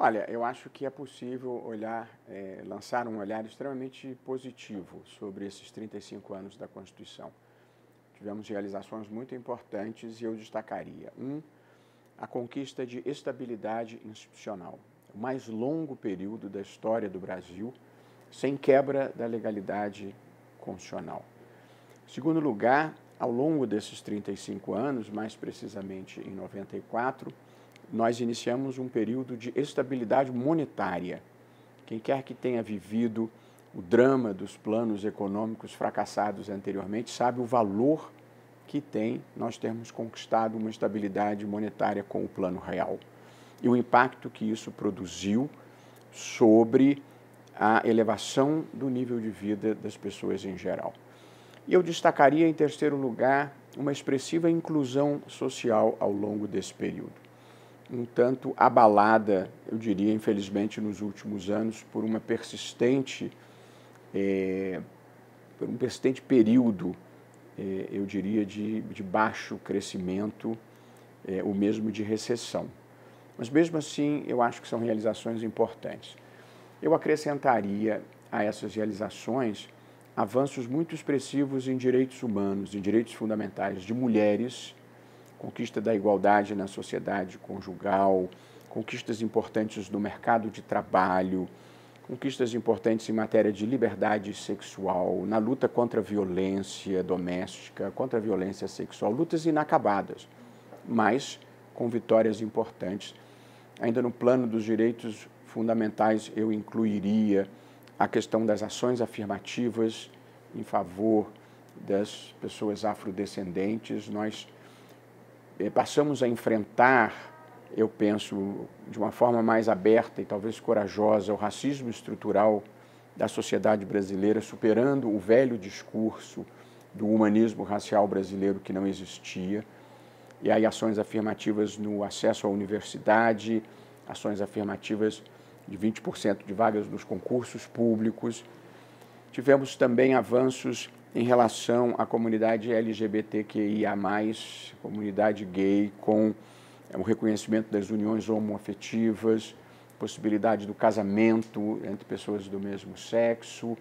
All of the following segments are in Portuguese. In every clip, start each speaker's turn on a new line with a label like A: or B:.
A: Olha, eu acho que é possível lançar um olhar extremamente positivo sobre esses 35 anos da Constituição. Tivemos realizações muito importantes e eu destacaria. A conquista de estabilidade institucional. O mais longo período da história do Brasil sem quebra da legalidade constitucional. Em segundo lugar, ao longo desses 35 anos, mais precisamente em 94, nós iniciamos um período de estabilidade monetária. Quem quer que tenha vivido o drama dos planos econômicos fracassados anteriormente sabe o valor que tem nós termos conquistado uma estabilidade monetária com o Plano Real e o impacto que isso produziu sobre a elevação do nível de vida das pessoas em geral. E eu destacaria, em terceiro lugar, uma expressiva inclusão social ao longo desse período. Um tanto abalada, eu diria, infelizmente, nos últimos anos, por um persistente período, eu diria, de baixo crescimento, ou mesmo de recessão. Mas, mesmo assim, eu acho que são realizações importantes. Eu acrescentaria a essas realizações avanços muito expressivos em direitos humanos, em direitos fundamentais de mulheres, conquista da igualdade na sociedade conjugal, conquistas importantes no mercado de trabalho, conquistas importantes em matéria de liberdade sexual, na luta contra a violência doméstica, contra a violência sexual, lutas inacabadas, mas com vitórias importantes. Ainda no plano dos direitos fundamentais, eu incluiria a questão das ações afirmativas em favor das pessoas afrodescendentes. Nós passamos a enfrentar, eu penso, de uma forma mais aberta e talvez corajosa, o racismo estrutural da sociedade brasileira, superando o velho discurso do humanismo racial brasileiro que não existia. E aí ações afirmativas no acesso à universidade, ações afirmativas de 20% de vagas nos concursos públicos. Tivemos também avanços em relação à comunidade LGBTQIA+, comunidade gay, com o reconhecimento das uniões homoafetivas, possibilidade do casamento entre pessoas do mesmo sexo,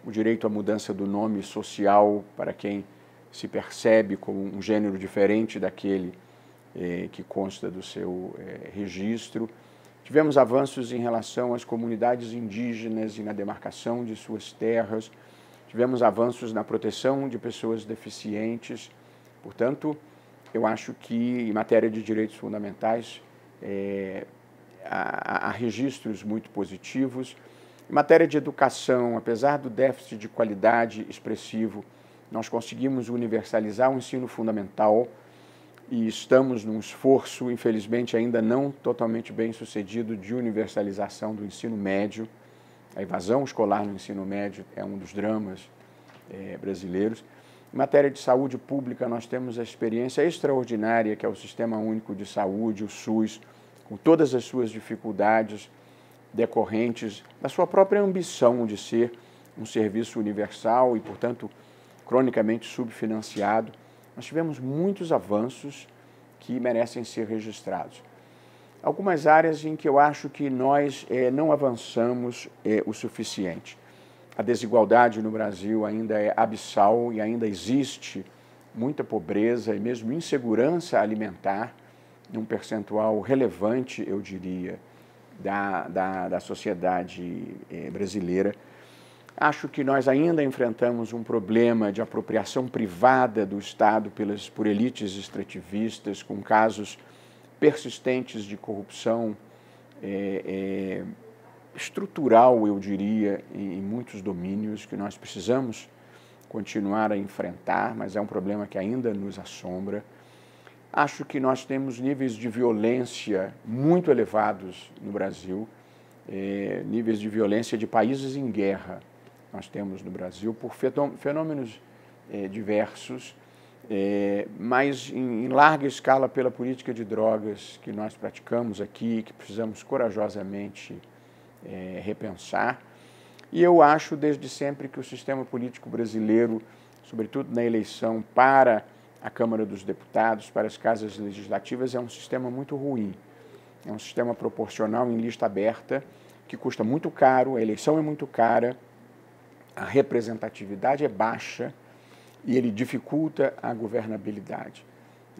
A: o direito à mudança do nome social para quem se percebe como um gênero diferente daquele que consta do seu registro. Tivemos avanços em relação às comunidades indígenas e na demarcação de suas terras. Tivemos avanços na proteção de pessoas deficientes. Portanto, eu acho que, em matéria de direitos fundamentais, há registros muito positivos. Em matéria de educação, apesar do déficit de qualidade expressivo, nós conseguimos universalizar o ensino fundamental e estamos num esforço, infelizmente ainda não totalmente bem sucedido, de universalização do ensino médio. A evasão escolar no ensino médio é um dos dramas brasileiros. Em matéria de saúde pública, nós temos a experiência extraordinária que é o Sistema Único de Saúde, o SUS, com todas as suas dificuldades decorrentes da sua própria ambição de ser um serviço universal e, portanto, cronicamente subfinanciado. Nós tivemos muitos avanços que merecem ser registrados. Algumas áreas em que eu acho que nós não avançamos o suficiente. A desigualdade no Brasil ainda é abissal e ainda existe muita pobreza e mesmo insegurança alimentar, num percentual relevante, eu diria, da sociedade brasileira. Acho que nós ainda enfrentamos um problema de apropriação privada do Estado por elites extrativistas, com casos persistentes de corrupção estrutural, eu diria, em muitos domínios que nós precisamos continuar a enfrentar, mas é um problema que ainda nos assombra. Acho que nós temos níveis de violência muito elevados no Brasil, níveis de violência de países em guerra. Nós temos no Brasil por fenômenos diversos, mas em larga escala pela política de drogas que nós praticamos aqui, que precisamos corajosamente repensar. E eu acho desde sempre que o sistema político brasileiro, sobretudo na eleição para a Câmara dos Deputados, para as casas legislativas, é um sistema muito ruim. É um sistema proporcional em lista aberta que custa muito caro, a eleição é muito cara, a representatividade é baixa e ele dificulta a governabilidade.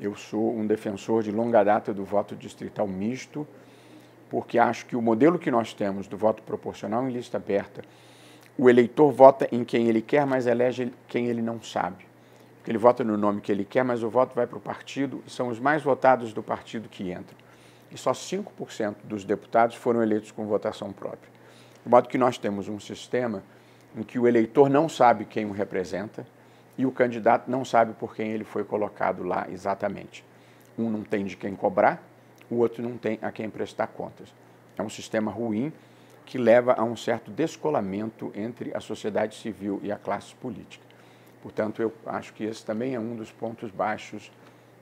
A: Eu sou um defensor de longa data do voto distrital misto, porque acho que o modelo que nós temos do voto proporcional em lista aberta, o eleitor vota em quem ele quer, mas elege quem ele não sabe. Ele vota no nome que ele quer, mas o voto vai para o partido, e são os mais votados do partido que entram. E só 5% dos deputados foram eleitos com votação própria. De modo que nós temos um sistema em que o eleitor não sabe quem o representa e o candidato não sabe por quem ele foi colocado lá exatamente. Um não tem de quem cobrar, o outro não tem a quem prestar contas. É um sistema ruim que leva a um certo descolamento entre a sociedade civil e a classe política. Portanto, eu acho que esse também é um dos pontos baixos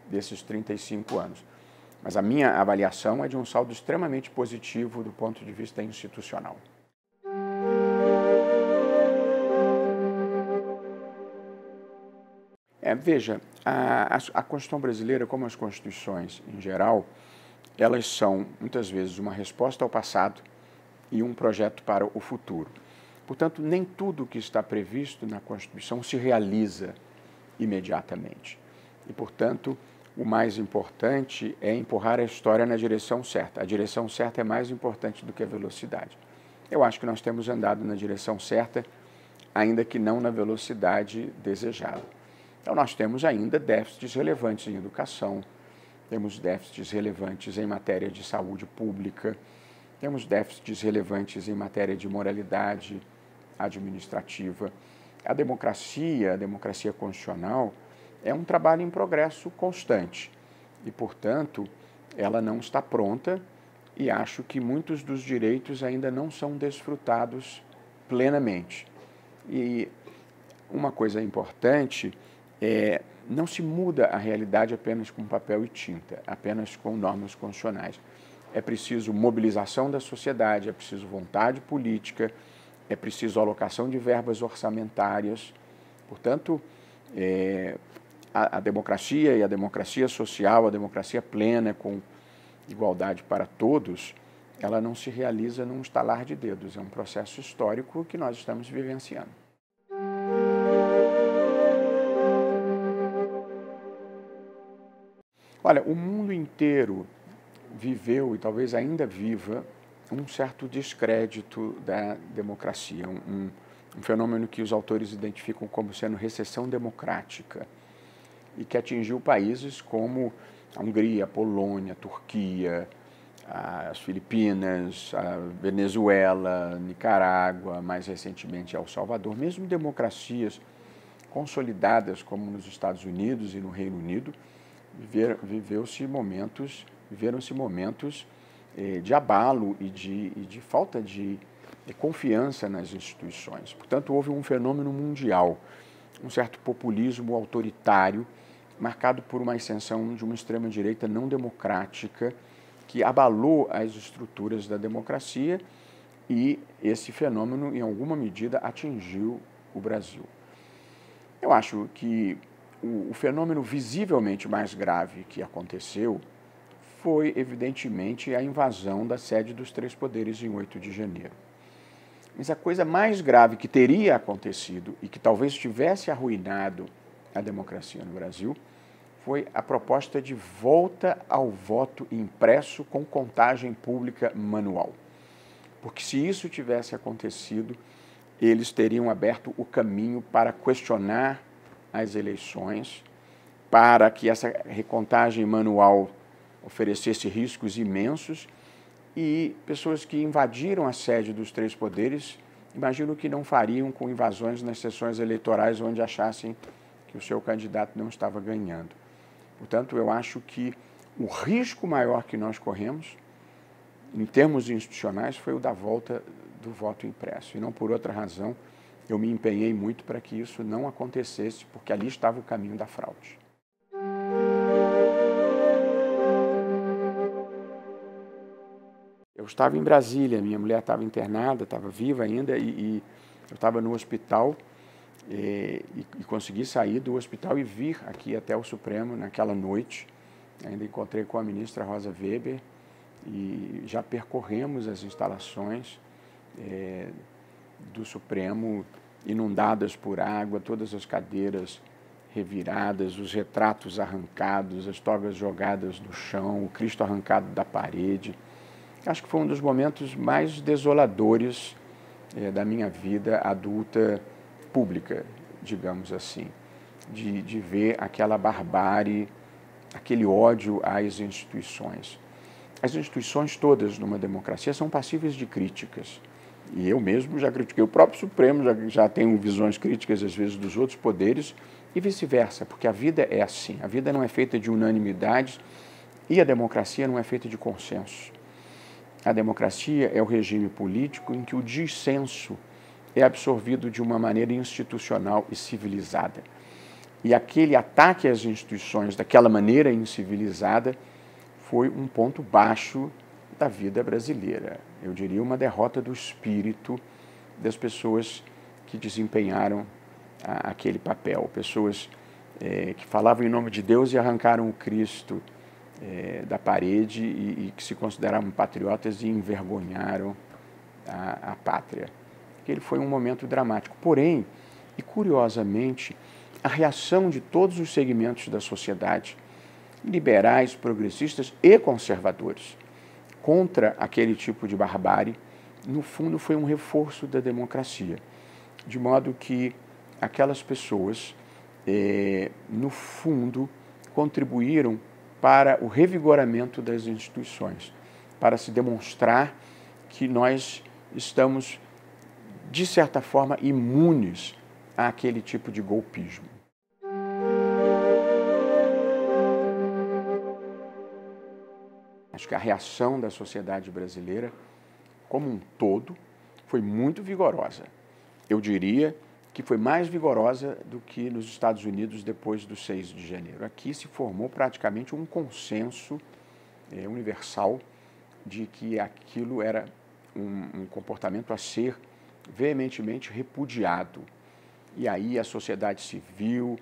A: desses 35 anos. Mas a minha avaliação é de um saldo extremamente positivo do ponto de vista institucional. Veja, a Constituição brasileira, como as constituições em geral, elas são, muitas vezes, uma resposta ao passado e um projeto para o futuro. Portanto, nem tudo que está previsto na Constituição se realiza imediatamente. E, portanto, o mais importante é empurrar a história na direção certa. A direção certa é mais importante do que a velocidade. Eu acho que nós temos andado na direção certa, ainda que não na velocidade desejada. Então, nós temos ainda déficits relevantes em educação, temos déficits relevantes em matéria de saúde pública, temos déficits relevantes em matéria de moralidade administrativa. A democracia constitucional, é um trabalho em progresso constante e, portanto, ela não está pronta e acho que muitos dos direitos ainda não são desfrutados plenamente. E uma coisa importante é não se muda a realidade apenas com papel e tinta, apenas com normas constitucionais. É preciso mobilização da sociedade, é preciso vontade política, é preciso alocação de verbas orçamentárias. Portanto, a democracia e a democracia social, a democracia plena, com igualdade para todos, ela não se realiza num estalar de dedos, é um processo histórico que nós estamos vivenciando. Olha, o mundo inteiro viveu e talvez ainda viva um certo descrédito da democracia, um fenômeno que os autores identificam como sendo recessão democrática e que atingiu países como a Hungria, a Polônia, a Turquia, as Filipinas, a Venezuela, Nicarágua, mais recentemente El Salvador, mesmo democracias consolidadas como nos Estados Unidos e no Reino Unido, viveram-se momentos de abalo e de falta de confiança nas instituições. Portanto, houve um fenômeno mundial, um certo populismo autoritário, marcado por uma ascensão de uma extrema-direita não democrática, que abalou as estruturas da democracia e esse fenômeno, em alguma medida, atingiu o Brasil. Eu acho que o fenômeno visivelmente mais grave que aconteceu foi, evidentemente, a invasão da sede dos três poderes em 8 de janeiro. Mas a coisa mais grave que teria acontecido e que talvez tivesse arruinado a democracia no Brasil foi a proposta de volta ao voto impresso com contagem pública manual. Porque se isso tivesse acontecido, eles teriam aberto o caminho para questionar as eleições, para que essa recontagem manual oferecesse riscos imensos e pessoas que invadiram a sede dos três poderes, imagino que não fariam com invasões nas sessões eleitorais onde achassem que o seu candidato não estava ganhando. Portanto, eu acho que o risco maior que nós corremos, em termos institucionais, foi o da volta do voto impresso. E não por outra razão, eu me empenhei muito para que isso não acontecesse, porque ali estava o caminho da fraude. Eu estava em Brasília, minha mulher estava internada, estava viva ainda, e eu estava no hospital e consegui sair do hospital e vir aqui até o Supremo naquela noite. Ainda encontrei com a ministra Rosa Weber e já percorremos as instalações do Supremo inundadas por água, todas as cadeiras reviradas, os retratos arrancados, as togas jogadas no chão, o Cristo arrancado da parede. Acho que foi um dos momentos mais desoladores da minha vida adulta pública, digamos assim, de ver aquela barbárie, aquele ódio às instituições. As instituições todas numa democracia são passíveis de críticas. E eu mesmo já critiquei o próprio Supremo, já tenho visões críticas às vezes dos outros poderes e vice-versa, porque a vida é assim. A vida não é feita de unanimidades e a democracia não é feita de consenso. A democracia é o regime político em que o dissenso é absorvido de uma maneira institucional e civilizada. E aquele ataque às instituições daquela maneira incivilizada foi um ponto baixo da vida brasileira. Eu diria uma derrota do espírito das pessoas que desempenharam aquele papel. Pessoas que falavam em nome de Deus e arrancaram o Cristo da parede e que se consideravam patriotas e envergonharam a pátria. Aquele foi um momento dramático. Porém, e curiosamente, a reação de todos os segmentos da sociedade, liberais, progressistas e conservadores, contra aquele tipo de barbárie, no fundo foi um reforço da democracia. De modo que aquelas pessoas, no fundo, contribuíram para o revigoramento das instituições, para se demonstrar que nós estamos, de certa forma, imunes àquele tipo de golpismo. Acho que a reação da sociedade brasileira, como um todo, foi muito vigorosa. Eu diria que foi mais vigorosa do que nos Estados Unidos depois do 6 de janeiro. Aqui se formou praticamente um consenso universal de que aquilo era um comportamento a ser veementemente repudiado. E aí a sociedade civil,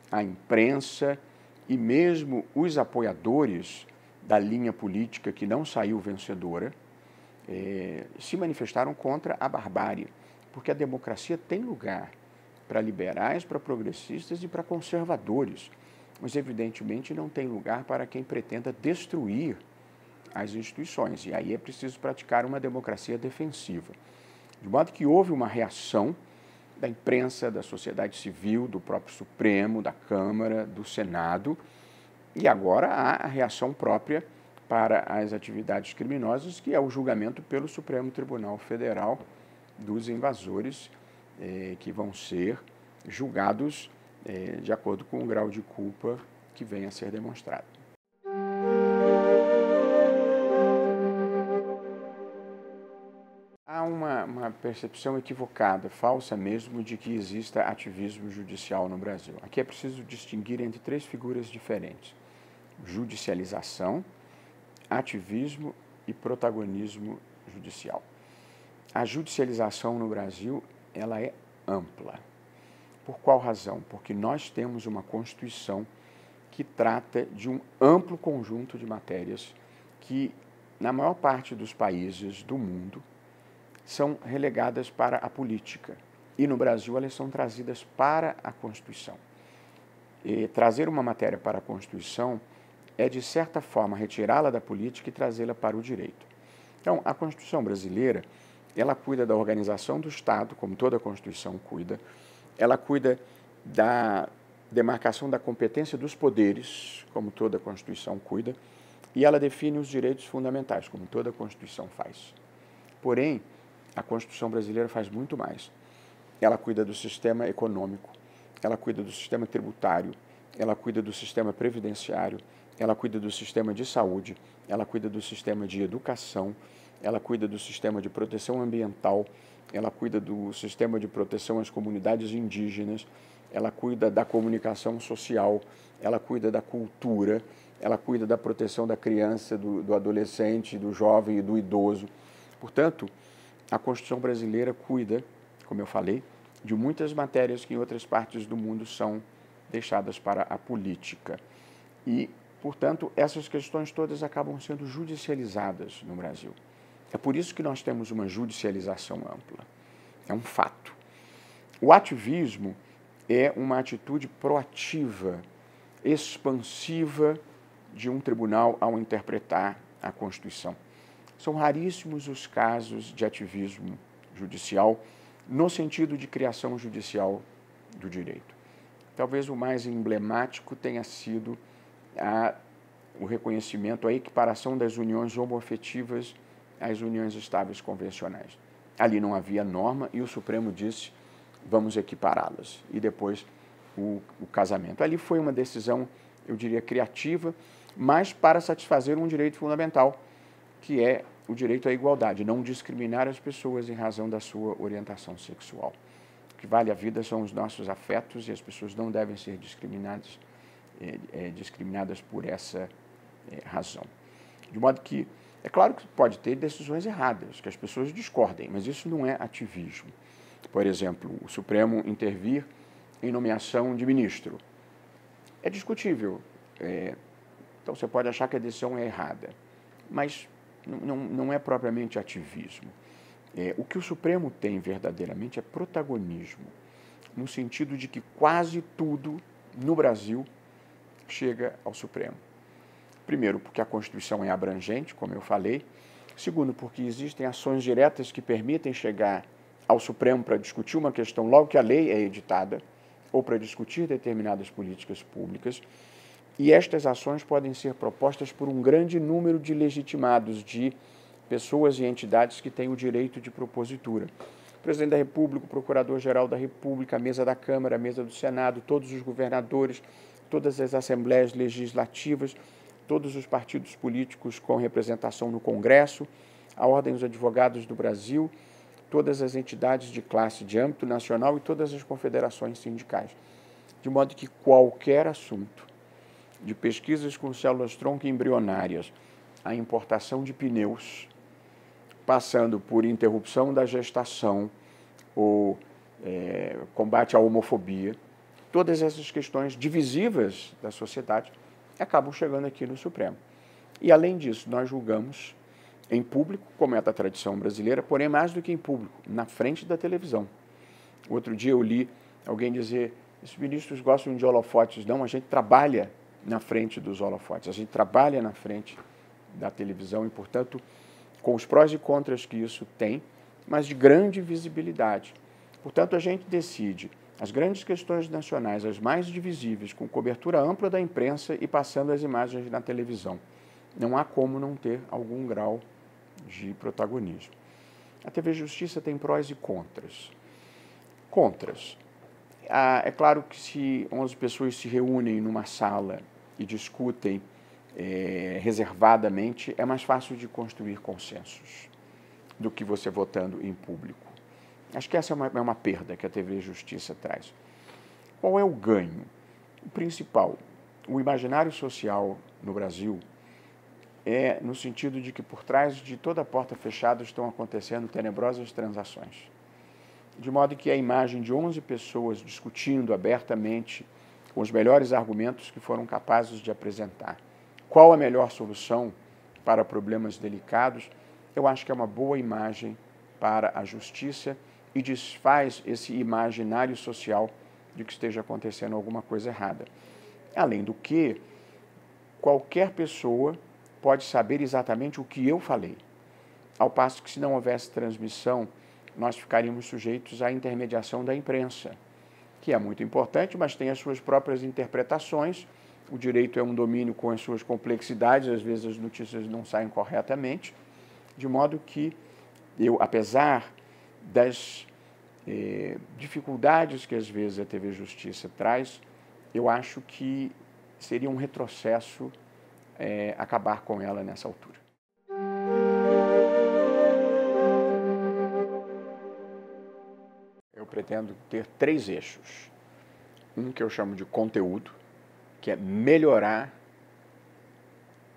A: a imprensa e mesmo os apoiadores da linha política que não saiu vencedora se manifestaram contra a barbárie, porque a democracia tem lugar para liberais, para progressistas e para conservadores, mas evidentemente não tem lugar para quem pretenda destruir as instituições, e aí é preciso praticar uma democracia defensiva. De modo que houve uma reação da imprensa, da sociedade civil, do próprio Supremo, da Câmara, do Senado, e agora há a reação própria para as atividades criminosas, que é o julgamento pelo Supremo Tribunal Federal dos invasores, que vão ser julgados de acordo com o grau de culpa que venha a ser demonstrado. Há uma percepção equivocada, falsa mesmo, de que exista ativismo judicial no Brasil. Aqui é preciso distinguir entre três figuras diferentes: judicialização, ativismo e protagonismo judicial. A judicialização no Brasil, ela é ampla. Por qual razão? Porque nós temos uma Constituição que trata de um amplo conjunto de matérias que, na maior parte dos países do mundo, são relegadas para a política. E no Brasil elas são trazidas para a Constituição. E trazer uma matéria para a Constituição é, de certa forma, retirá-la da política e trazê-la para o direito. Então, a Constituição brasileira, ela cuida da organização do Estado, como toda a Constituição cuida, ela cuida da demarcação da competência dos poderes, como toda a Constituição cuida, e ela define os direitos fundamentais, como toda a Constituição faz. Porém, a Constituição brasileira faz muito mais. Ela cuida do sistema econômico, ela cuida do sistema tributário, ela cuida do sistema previdenciário, ela cuida do sistema de saúde, ela cuida do sistema de educação, ela cuida do sistema de proteção ambiental, ela cuida do sistema de proteção às comunidades indígenas, ela cuida da comunicação social, ela cuida da cultura, ela cuida da proteção da criança, do adolescente, do jovem e do idoso. Portanto, a Constituição brasileira cuida, como eu falei, de muitas matérias que em outras partes do mundo são deixadas para a política. E Portanto, essas questões todas acabam sendo judicializadas no Brasil. É por isso que nós temos uma judicialização ampla. É um fato. O ativismo é uma atitude proativa, expansiva de um tribunal ao interpretar a Constituição. São raríssimos os casos de ativismo judicial no sentido de criação judicial do direito. Talvez o mais emblemático tenha sido o reconhecimento, a equiparação das uniões homoafetivas às uniões estáveis convencionais. Ali não havia norma e o Supremo disse, vamos equipará-las. E depois o casamento. Ali foi uma decisão, eu diria, criativa, mas para satisfazer um direito fundamental, que é o direito à igualdade, não discriminar as pessoas em razão da sua orientação sexual. O que vale a vida são os nossos afetos e as pessoas não devem ser discriminadas por essa razão. De modo que, é claro que pode ter decisões erradas, que as pessoas discordem, mas isso não é ativismo. Por exemplo, o Supremo intervir em nomeação de ministro. É discutível. Então, você pode achar que a decisão é errada, mas não é propriamente ativismo. O que o Supremo tem verdadeiramente é protagonismo, no sentido de que quase tudo no Brasil chega ao Supremo. Primeiro, porque a Constituição é abrangente, como eu falei. Segundo, porque existem ações diretas que permitem chegar ao Supremo para discutir uma questão logo que a lei é editada, ou para discutir determinadas políticas públicas. E estas ações podem ser propostas por um grande número de legitimados, de pessoas e entidades que têm o direito de propositura. O Presidente da República, o Procurador-Geral da República, a mesa da Câmara, a mesa do Senado, todos os governadores, todas as assembleias legislativas, todos os partidos políticos com representação no Congresso, a Ordem dos Advogados do Brasil, todas as entidades de classe de âmbito nacional e todas as confederações sindicais. De modo que qualquer assunto, de pesquisas com células-tronco embrionárias, a importação de pneus, passando por interrupção da gestação ou combate à homofobia, todas essas questões divisivas da sociedade acabam chegando aqui no Supremo. E, além disso, nós julgamos em público, como é da tradição brasileira, porém mais do que em público, na frente da televisão. Outro dia eu li alguém dizer, os ministros gostam de holofotes. Não, a gente trabalha na frente dos holofotes, a gente trabalha na frente da televisão e, portanto, com os prós e contras que isso tem, mas de grande visibilidade. Portanto, a gente decide as grandes questões nacionais, as mais divisíveis, com cobertura ampla da imprensa e passando as imagens na televisão. Não há como não ter algum grau de protagonismo. A TV Justiça tem prós e contras. Contras. É claro que se 11 pessoas se reúnem numa sala e discutem reservadamente, é mais fácil de construir consensos do que você votando em público. Acho que essa é uma perda que a TV Justiça traz. Qual é o ganho? O principal, o imaginário social no Brasil é no sentido de que por trás de toda a porta fechada estão acontecendo tenebrosas transações. De modo que a imagem de 11 pessoas discutindo abertamente com os melhores argumentos que foram capazes de apresentar qual a melhor solução para problemas delicados, eu acho que é uma boa imagem para a justiça e desfaz esse imaginário social de que esteja acontecendo alguma coisa errada. Além do que, qualquer pessoa pode saber exatamente o que eu falei, ao passo que, se não houvesse transmissão, nós ficaríamos sujeitos à intermediação da imprensa, que é muito importante, mas tem as suas próprias interpretações. O direito é um domínio com as suas complexidades, às vezes as notícias não saem corretamente, de modo que eu, apesar das dificuldades que às vezes a TV Justiça traz, eu acho que seria um retrocesso acabar com ela nessa altura. Eu pretendo ter 3 eixos. Um que eu chamo de conteúdo, que é melhorar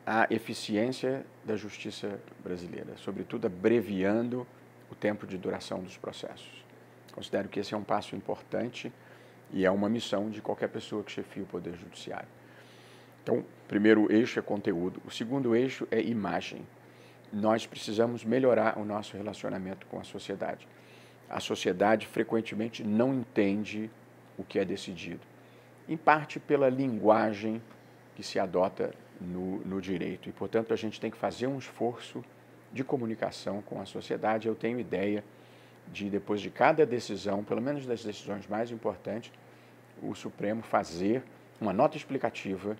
A: a eficiência da justiça brasileira, sobretudo abreviando o tempo de duração dos processos. Considero que esse é um passo importante e é uma missão de qualquer pessoa que chefie o Poder Judiciário. Então, o primeiro eixo é conteúdo, o segundo eixo é imagem. Nós precisamos melhorar o nosso relacionamento com a sociedade. A sociedade frequentemente não entende o que é decidido, em parte pela linguagem que se adota no direito. E, portanto, a gente tem que fazer um esforço de comunicação com a sociedade. Eu tenho ideia de, depois de cada decisão, pelo menos das decisões mais importantes, o Supremo fazer uma nota explicativa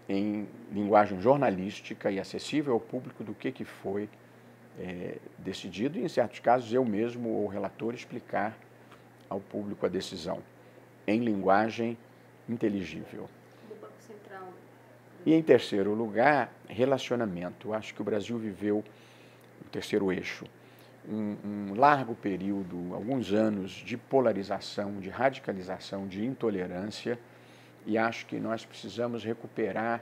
A: em linguagem jornalística e acessível ao público do que foi decidido, e, em certos casos, eu mesmo ou o relator explicar ao público a decisão em linguagem inteligível.
B: Do Banco Central.
A: E, em terceiro lugar, relacionamento. Eu acho que o Brasil viveu, o terceiro eixo, um largo período, alguns anos, de polarização, de radicalização, de intolerância, e acho que nós precisamos recuperar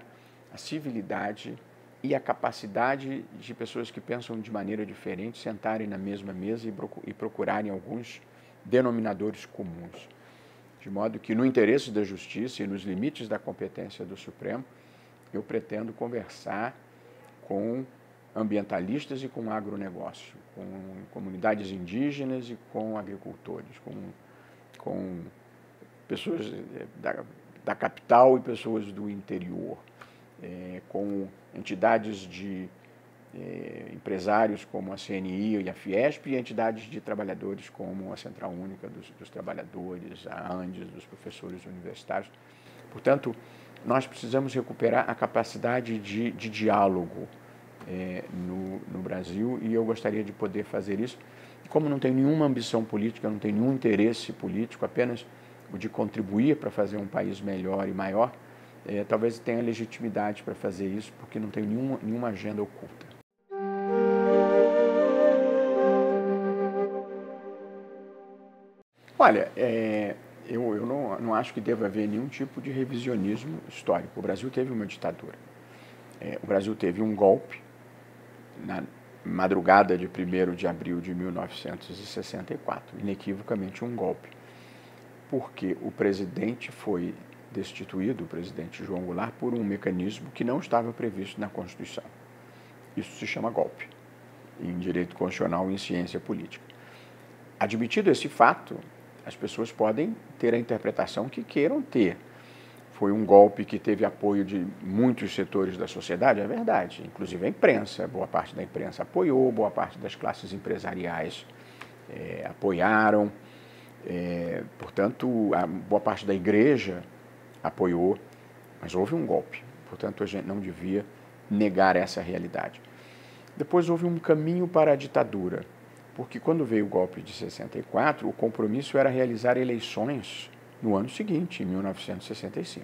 A: a civilidade e a capacidade de pessoas que pensam de maneira diferente sentarem na mesma mesa e procurarem alguns denominadores comuns. De modo que, no interesse da justiça e nos limites da competência do Supremo, eu pretendo conversar com ambientalistas e com agronegócio, com comunidades indígenas e com agricultores, com pessoas da capital e pessoas do interior, com entidades de empresários como a CNI e a Fiesp e entidades de trabalhadores como a Central Única dos Trabalhadores, a ANDES, dos professores universitários. Portanto, nós precisamos recuperar a capacidade de diálogo no Brasil, e eu gostaria de poder fazer isso. E como não tenho nenhuma ambição política, não tenho nenhum interesse político, apenas o de contribuir para fazer um país melhor e maior, talvez tenha legitimidade para fazer isso, porque não tenho nenhuma agenda oculta. Olha, eu não acho que deva haver nenhum tipo de revisionismo histórico. O Brasil teve uma ditadura. O Brasil teve um golpe na madrugada de 1º de abril de 1964, inequivocamente um golpe, porque o presidente foi destituído, o presidente João Goulart, por um mecanismo que não estava previsto na Constituição. Isso se chama golpe, em direito constitucional e em ciência política. Admitido esse fato, as pessoas podem ter a interpretação que queiram ter. Foi um golpe que teve apoio de muitos setores da sociedade, é verdade, inclusive a imprensa, boa parte da imprensa apoiou, boa parte das classes empresariais apoiaram, portanto, a boa parte da igreja apoiou, mas houve um golpe, portanto, a gente não devia negar essa realidade. Depois houve um caminho para a ditadura, porque quando veio o golpe de 64, o compromisso era realizar eleições no ano seguinte, em 1965.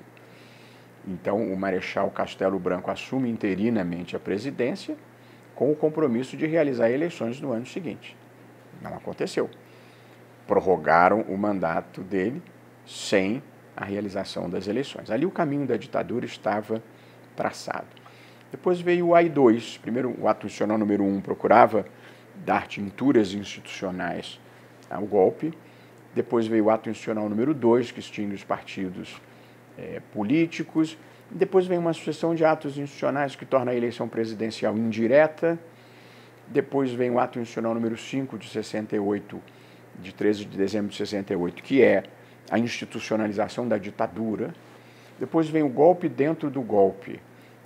A: Então, o Marechal Castelo Branco assume interinamente a presidência com o compromisso de realizar eleições no ano seguinte. Não aconteceu. Prorrogaram o mandato dele sem a realização das eleições. Ali o caminho da ditadura estava traçado. Depois veio o AI-2. Primeiro, o ato institucional número 1 procurava dar tinturas institucionais ao golpe. Depois veio o ato institucional número 2, que extingue os partidos políticos. Depois vem uma sucessão de atos institucionais que torna a eleição presidencial indireta. Depois vem o ato institucional número 5 de 68, de 13 de dezembro de 68, que é a institucionalização da ditadura. Depois vem o golpe dentro do golpe,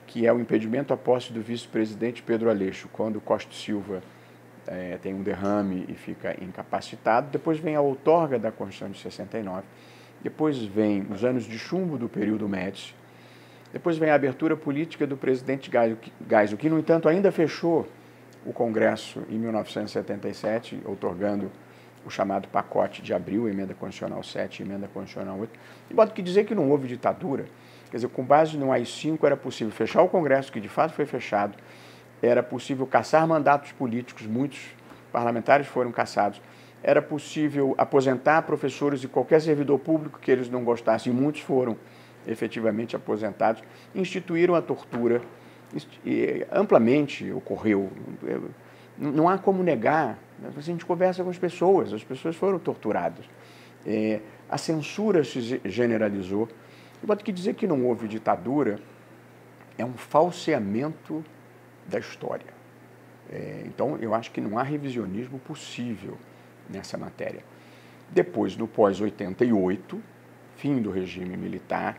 A: que é o impedimento à posse do vice-presidente Pedro Aleixo, quando Costa e Silva tem um derrame e fica incapacitado. Depois vem a outorga da Constituição de 69. Depois vem os anos de chumbo do período Médici. Depois vem a abertura política do presidente Geisel, que, no entanto, ainda fechou o Congresso em 1977, outorgando o chamado pacote de abril, emenda constitucional 7 e emenda constitucional 8. De modo que dizer que não houve ditadura, quer dizer, com base no AI-5 era possível fechar o Congresso, que de fato foi fechado, era possível cassar mandatos políticos, muitos parlamentares foram cassados, era possível aposentar professores e qualquer servidor público que eles não gostassem, e muitos foram efetivamente aposentados, instituíram a tortura, amplamente ocorreu, não há como negar, a gente conversa com as pessoas foram torturadas, a censura se generalizou, de modo que dizer que não houve ditadura é um falseamento da história. Então, eu acho que não há revisionismo possível nessa matéria. Depois, no pós-88, fim do regime militar,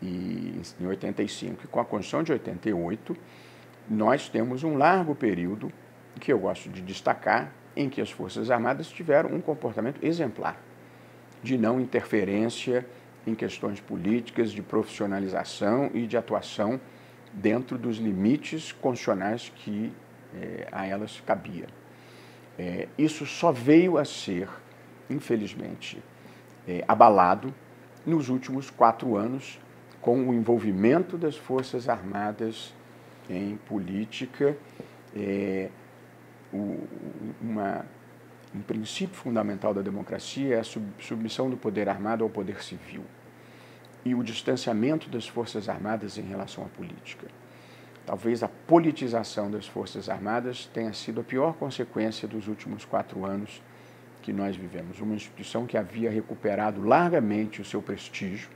A: e em 85, e com a Constituição de 88, nós temos um largo período, que eu gosto de destacar, em que as Forças Armadas tiveram um comportamento exemplar, de não interferência em questões políticas, de profissionalização e de atuação dentro dos limites constitucionais que a elas cabia. Isso só veio a ser, infelizmente, abalado nos últimos 4 anos, com o envolvimento das Forças Armadas em política, um princípio fundamental da democracia é a submissão do poder armado ao poder civil e o distanciamento das Forças Armadas em relação à política. Talvez a politização das Forças Armadas tenha sido a pior consequência dos últimos 4 anos que nós vivemos. Uma instituição que havia recuperado largamente o seu prestígio,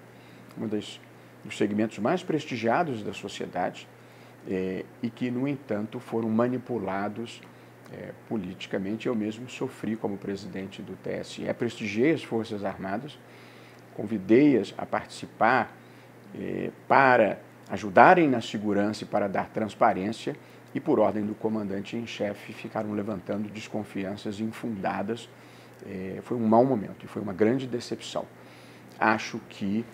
A: dos segmentos mais prestigiados da sociedade, e que, no entanto, foram manipulados politicamente. Eu mesmo sofri como presidente do TSE, prestigiei as Forças Armadas, convidei-as a participar para ajudarem na segurança e para dar transparência, e por ordem do comandante em chefe ficaram levantando desconfianças infundadas. Foi um mau momento e foi uma grande decepção. Acho que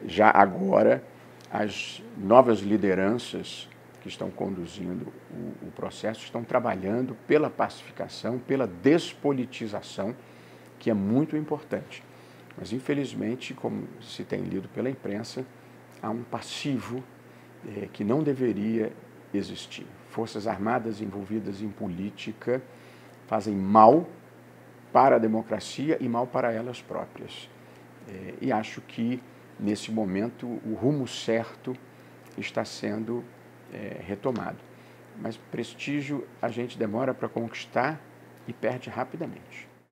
A: já agora as novas lideranças que estão conduzindo o processo estão trabalhando pela pacificação, pela despolitização, que é muito importante. Mas, infelizmente, como se tem lido pela imprensa, há um passivo que não deveria existir. Forças Armadas envolvidas em política fazem mal para a democracia e mal para elas próprias. E acho que, nesse momento, o rumo certo está sendo retomado. Mas prestígio a gente demora para conquistar e perde rapidamente.